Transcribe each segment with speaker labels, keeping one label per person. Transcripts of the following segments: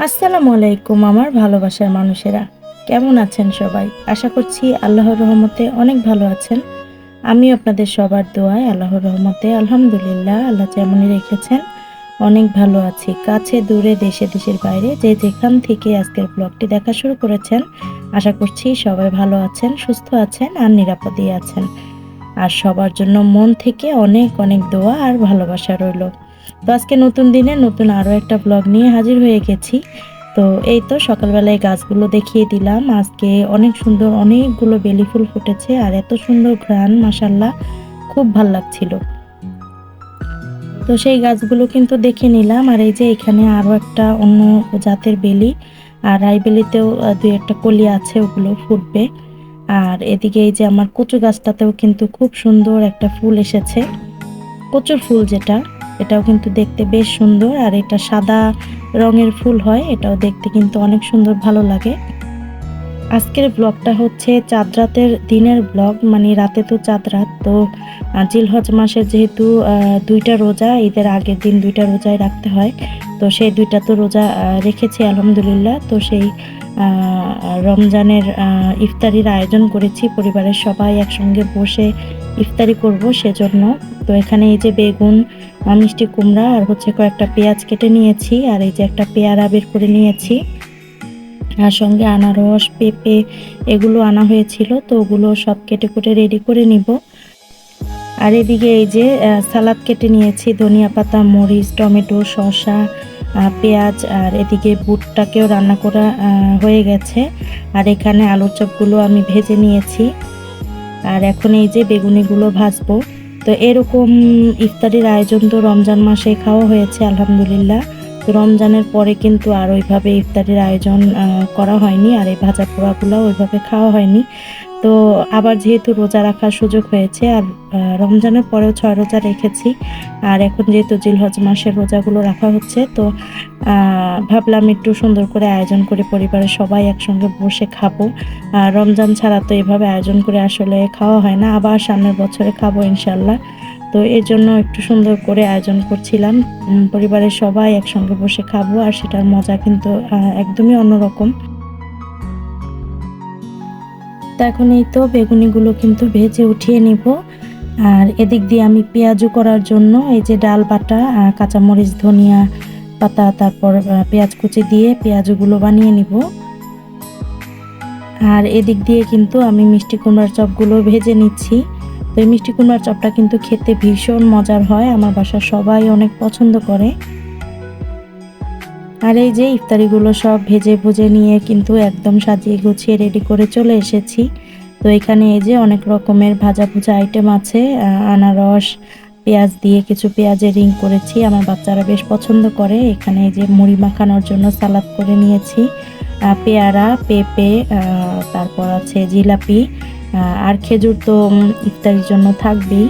Speaker 1: আসসালামু আলাইকুম আমার ভালোবাসার মানুষেরা, কেমন আছেন সবাই? আশা করছি আল্লাহর রহমতে অনেক ভালো আছেন। আমি আপনাদের সবার দোয়ায় আল্লাহর রহমতে আলহামদুলিল্লাহ, আল্লাহ যেমনই রেখেছেন অনেক ভালো আছি। কাছে দূরে দেশে দেশের বাইরে যে যেখান থেকে আজকের ব্লগটি দেখা শুরু করেছেন, আশা করছি সবাই ভালো আছেন, সুস্থ আছেন আর নিরাপদেই আছেন। আর সবার জন্য মন থেকে অনেক অনেক দোয়া আর ভালোবাসা রইল। তো আজকে নতুন দিনে নতুন আরও একটা ব্লগ নিয়ে হাজির হয়ে গেছি। তো এই তো সকালবেলায় গাছগুলো দেখিয়ে দিলাম। আজকে অনেক সুন্দর অনেকগুলো বেলি ফুল ফুটেছে আর এত সুন্দর ঘ্রাণ, মাশাল্লাহ, খুব ভাল লাগছিল। তো সেই গাছগুলো কিন্তু দেখে নিলাম। আর এই যে এখানে আরও একটা অন্য জাতের বেলি, আর রাইবেলিতেও দুই একটা কলি আছে, ওগুলো ফুটবে। আর এদিকে এই যে আমার কচু গাছটাতেও কিন্তু খুব সুন্দর একটা ফুল এসেছে, কচুর ফুল যেটা, এটাও কিন্তু দেখতে বেশ সুন্দর। আর এটা সাদা রঙের ফুল হয়, এটাও দেখতে কিন্তু অনেক সুন্দর, ভালো লাগে। আজকের ব্লগটা হচ্ছে চাঁদ রাতের দিনের ব্লগ, মানে রাতে তো চাঁদ রাত। তো জিলহজ মাসের যেহেতু দুইটা রোজা, ঈদের আগের দিন দুইটা রোজায় রাখতে হয়, তো সেই দুইটা তো রোজা রেখেছি আলহামদুলিল্লাহ। তো সেই রমজানের ইফতারির আয়োজন করেছি, পরিবারের সবাই একসঙ্গে বসে ইফতারি করব সেজন্য। তো এখানে এই যে বেগুন, মিষ্টি কুমড়া আর হচ্ছে কয়েকটা পেঁয়াজ কেটে নিয়েছি, আর এই যে একটা পেয়ারা বের করে নিয়েছি, আর সঙ্গে আনারস, পেঁপে এগুলো আনা হয়েছিল, তো ওগুলো সব কেটে কুটে রেডি করে নিব। আর এদিকে এই যে সালাদ কেটে নিয়েছি, ধনিয়া পাতা, মরিচ, টমেটো, শসা, পেঁয়াজ, আর এদিকে বুটটাকেও রান্না করা হয়ে গেছে। আর এখানে আলুর চপগুলো আমি ভেজে নিয়েছি, আর এখন এই যে বেগুনিগুলো ভাজবো। তো এরকম ইফতারির আয়োজন তো রমজান মাসে খাওয়া হয়েছে আলহামদুলিল্লাহ। তো রমজানের পরে কিন্তু আর ওইভাবে ইফতারির আয়োজন করা হয়নি, আর এই ভাজা পোড়াগুলো ওইভাবে খাওয়া হয়নি। তো আবার যেহেতু রোজা রাখার সুযোগ হয়েছে, আর রমজানের পরেও 6 রোজা রেখেছি, আর এখন যেহেতু জিলহজ মাসের রোজাগুলো রাখা হচ্ছে, তো ভাবলাম একটু সুন্দর করে আয়োজন করে পরিবারের সবাই একসঙ্গে বসে খাবো। রমজান ছাড়া তো এভাবে আয়োজন করে আসলে খাওয়া হয় না, আবার সামনের বছরে খাবো ইনশাল্লাহ। তো এর জন্য একটু সুন্দর করে আয়োজন করছিলাম, পরিবারের সবাই একসঙ্গে বসে খাবো, আর সেটার মজা কিন্তু একদমই অন্যরকম। তো এখন এই তো বেগুনিগুলো কিন্তু ভেজে উঠিয়ে নিব। আর এদিক দিয়ে আমি পেঁয়াজু করার জন্য এই যে ডাল বাটা, কাঁচামরিচ, ধনিয়া পাতা, তারপর পেঁয়াজ কুচি দিয়ে পেঁয়াজুগুলো বানিয়ে নিব। আর এদিক দিয়ে কিন্তু আমি মিষ্টি কুমড়ার চপগুলো ভেজে নিচ্ছি। তো এই মিষ্টি কুমড়ার চপটা কিন্তু খেতে ভীষণ মজার হয়, আমার বাসার সবাই অনেক পছন্দ করে। আর এই যে ইফতারিগুলো সব ভেজে ভুজে নিয়ে কিন্তু একদম সাজিয়ে গুছিয়ে রেডি করে চলে এসেছি। তো এখানে এই যে অনেক রকমের ভাজা ভুজা আইটেম আছে, আনারস, পেঁয়াজ দিয়ে কিছু পেঁয়াজের রিং করেছি, আমার বাচ্চারা বেশ পছন্দ করে। এখানে এই যে মুড়ি মাখানোর জন্য সালাদ করে নিয়েছি, পেয়ারা, পেঁপে, তারপর আছে জিলাপি, আর খেজুর তো ইফতারির জন্য থাকবেই,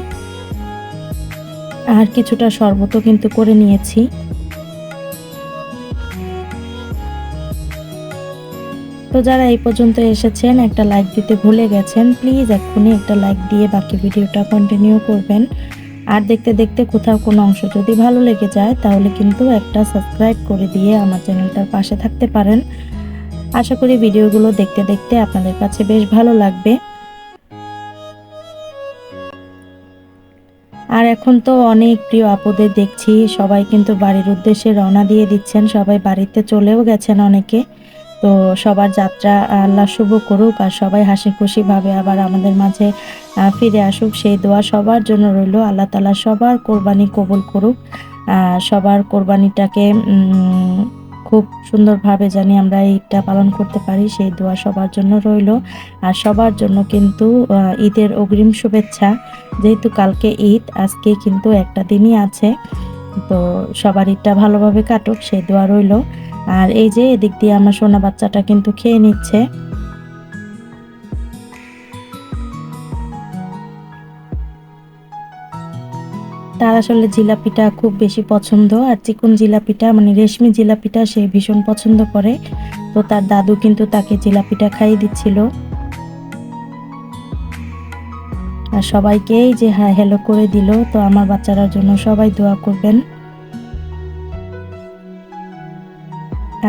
Speaker 1: আর কিছুটা শরবতও কিন্তু করে নিয়েছি। তো যারা এই পর্যন্ত এসেছেন, একটা লাইক দিতে ভুলে গেছেন, প্লিজ এক্ষুনি একটা লাইক দিয়ে বাকি ভিডিওটা কন্টিনিউ করবেন। আর দেখতে দেখতে কোথাও কোনো অংশ যদি ভালো লেগে যায়, তাহলে কিন্তু একটা সাবস্ক্রাইব করে দিয়ে আমার চ্যানেলটার পাশে থাকতে পারেন। আশা করি ভিডিওগুলো দেখতে দেখতে আপনাদের কাছে বেশ ভালো লাগবে। আর এখন তো অনেক প্রিয় আপুদের দেখছি সবাই কিন্তু বাড়ির উদ্দেশ্যে রওনা দিয়ে দিচ্ছেন, সবাই বাড়িতে চলেও গেছেন অনেকে। তো সবার যাত্রা আল্লাহ শুভ করুক, আর সবাই হাসি খুশি ভাবে আবার আমাদের মাঝে ফিরে আসুক, সেই দোয়া সবার জন্য রইল। আল্লাহ তাআলা সবার কোরবানি কবুল করুক, সবার কোরবানিটাকে খুব সুন্দরভাবে জানি আমরা ঈদটা পালন করতে পারি, সেই দোয়া সবার জন্য রইল। আর সবার জন্য কিন্তু ঈদের অগ্রিম শুভেচ্ছা। যেহেতু কালকে ঈদ, আজকে কিন্তু একটা দিনই আছে, তো সবার ঈদটা ভালোভাবে কাটুক, সেই দোয়া রইল। আর এই যে এদিক দিয়ে আমার সোনা বাচ্চাটা কিন্তু খেয়ে নিচ্ছে। তার আসলে জিলাপিটা খুব বেশি পছন্দ, আর চিকন জিলাপিটা মানে রেশমি জিলাপিটা সে ভীষণ পছন্দ করে। তো তার দাদু কিন্তু তাকে জিলাপিটা খাইয়ে দিচ্ছিল। আর সবাইকেই যে হ্যাঁ হ্যালো করে দিল। তো আমার বাচ্চারার জন্য সবাই দোয়া করবেন।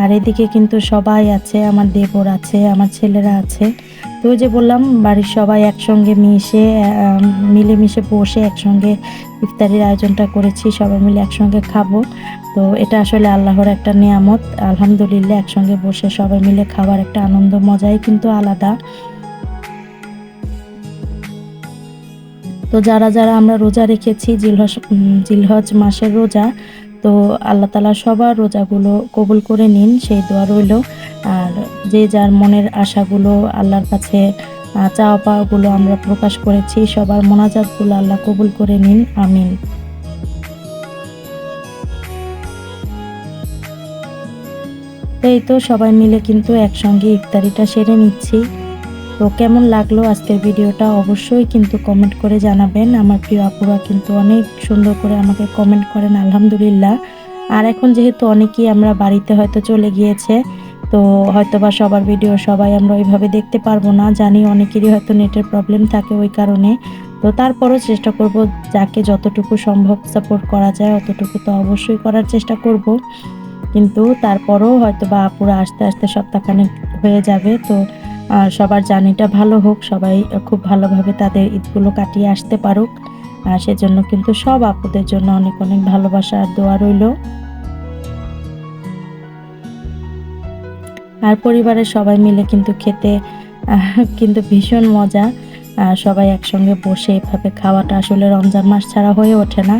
Speaker 1: আর এদিকে কিন্তু সবাই আছে, আমার দেবর আছে, আমার ছেলেরা আছে। তো ওই যে বললাম বাড়ির সবাই একসঙ্গে মিলেমিশে বসে একসঙ্গে ইফতারির আয়োজনটা করেছি, সবাই মিলে একসঙ্গে খাবো। তো এটা আসলে আল্লাহর একটা নেয়ামত, আলহামদুলিল্লাহ। একসঙ্গে বসে সবাই মিলে খাওয়ার একটা আনন্দ মজাই কিন্তু আলাদা। তো যারা আমরা রোজা রেখেছি জিলহজ মাসের রোজা, তো আল্লাহ তাআলা সবার রোজাগুলো কবুল করে নিন, সেই দোয়া রইল। আর যে যার মনের আশাগুলো আল্লাহর কাছে চাওয়া পাওয়াগুলো আমরা প্রকাশ করেছি, সবার মোনাজাতগুলো আল্লাহ কবুল করে নিন, আমিন। তো এই তো সবাই মিলে কিন্তু একসঙ্গে ইফতারিটা সেরে নিচ্ছি। তো কেমন লাগলো আজকের ভিডিওটা অবশ্যই কিন্তু কমেন্ট করে জানাবেন। আমার প্রিয় আপুরা কিন্তু অনেক সুন্দর করে আমাকে কমেন্ট করেন, আলহামদুলিল্লাহ। আর এখন যেহেতু অনেকেই আমরা বাড়িতে হয়তো চলে গিয়েছে, তো হয়তোবা সবার ভিডিও সবাই আমরা ওইভাবে দেখতে পারবো না, জানি অনেকেরই হয়তো নেটের প্রবলেম থাকে ওই কারণে। তো তারপরও চেষ্টা করব যাকে যতটুকু সম্ভব সাপোর্ট করা যায় অতটুকু তো অবশ্যই করার চেষ্টা করব। কিন্তু তারপরও হয়তোবা আপুরা আস্তে আস্তে সপ্তাহখানেক হয়ে যাবে। তো সবার জার্নিটা ভালো হোক, সবাই খুব ভালোভাবে তাদের ঈদগুলো কাটিয়ে আসতে পারুক। সেজন্য কিন্তু সব আপুদের জন্য অনেক অনেক ভালোবাসা আর দোয়া রইল। আর পরিবারের সবাই মিলে কিন্তু খেতে কিন্তু ভীষণ মজা। সবাই একসঙ্গে বসে এভাবে খাওয়াটা আসলে রমজান মাস ছাড়া হয়ে ওঠে না।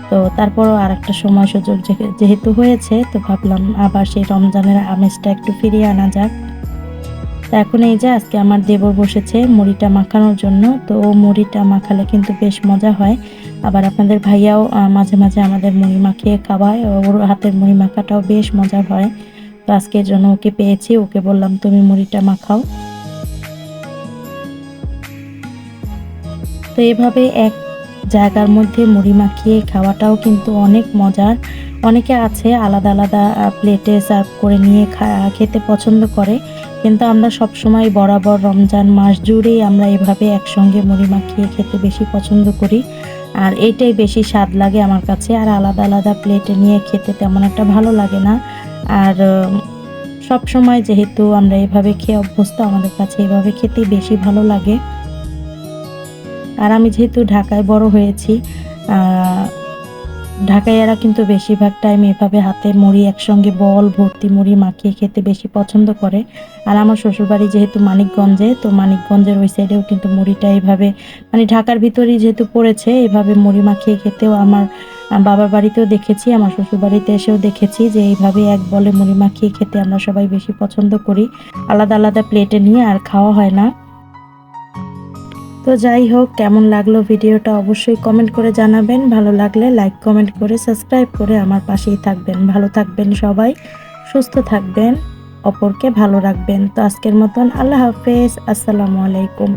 Speaker 1: তো তারপরও আরেকটা সময় সুযোগ যেহেতু হয়েছে, তো ভাবলাম আবার সেই রমজানের আমেজটা একটু ফিরিয়ে আনা যাক। তো এখন এই যে আজকে আমার দেবর বসেছে মুড়িটা মাখানোর জন্য। তো ও মুড়িটা মাখালে কিন্তু বেশ মজা হয়। আবার আপনাদের ভাইয়াও মাঝে মাঝে আমাদের মুড়ি মাখিয়ে খাওয়ায়, ওর হাতের মুড়ি মাখাটাও বেশ মজার হয়। তো আজকের জন্য ওকে পেয়েছি, ওকে বললাম তুমি মুড়িটা মাখাও। তো এভাবে এক জায়গার মধ্যে মুড়ি মাখিয়ে খাওয়াটাও কিন্তু অনেক মজার। অনেকে আছে আলাদা আলাদা প্লেটে সার্ভ করে নিয়ে খেতে পছন্দ করে। কিন্তু আমরা সবসময় বরাবর রমজান মাস জুড়েই আমরা এভাবে একসঙ্গে মুড়ি মাখিয়ে খেতে বেশি পছন্দ করি। আর এইটাই বেশি স্বাদ লাগে আমার কাছে। আর আলাদা আলাদা প্লেটে নিয়ে খেতে তেমন একটা ভালো লাগে না। আর সবসময় যেহেতু আমরা এভাবে খেয়ে অভ্যস্ত, আমাদের কাছে এভাবে খেতেই বেশি ভালো লাগে। আর আমি যেহেতু ঢাকায় বড় হয়েছি, ঢাকাইয়ারা কিন্তু বেশিরভাগ টাইম এভাবে হাতে মুড়ি একসঙ্গে বল ভর্তি মুড়ি মাখিয়ে খেতে বেশি পছন্দ করে। আর আমার শ্বশুরবাড়ি যেহেতু মানিকগঞ্জে, তো মানিকগঞ্জের ওই সাইডেও কিন্তু মুড়িটা এইভাবে মানে ঢাকার ভিতরেই যেহেতু পড়েছে, এভাবে মুড়ি মাখিয়ে খেতেও আমার বাবার বাড়িতেও দেখেছি, আমার শ্বশুরবাড়িতে এসেও দেখেছি যে এইভাবে এক বলে মুড়ি মাখিয়ে খেতে আমরা সবাই বেশি পছন্দ করি। আলাদা আলাদা প্লেটে নিয়ে আর খাওয়া হয় না। তো যাই হোক, কেমন লাগলো ভিডিওটা অবশ্যই কমেন্ট করে জানাবেন। ভালো লাগলে লাইক কমেন্ট করে সাবস্ক্রাইব করে আমার পাশেই থাকবেন। ভালো থাকবেন সবাই, সুস্থ থাকবেন, অপরকে ভালো রাখবেন। তো আজকের মতন আল্লাহ হাফেজ, আসসালামু আলাইকুম।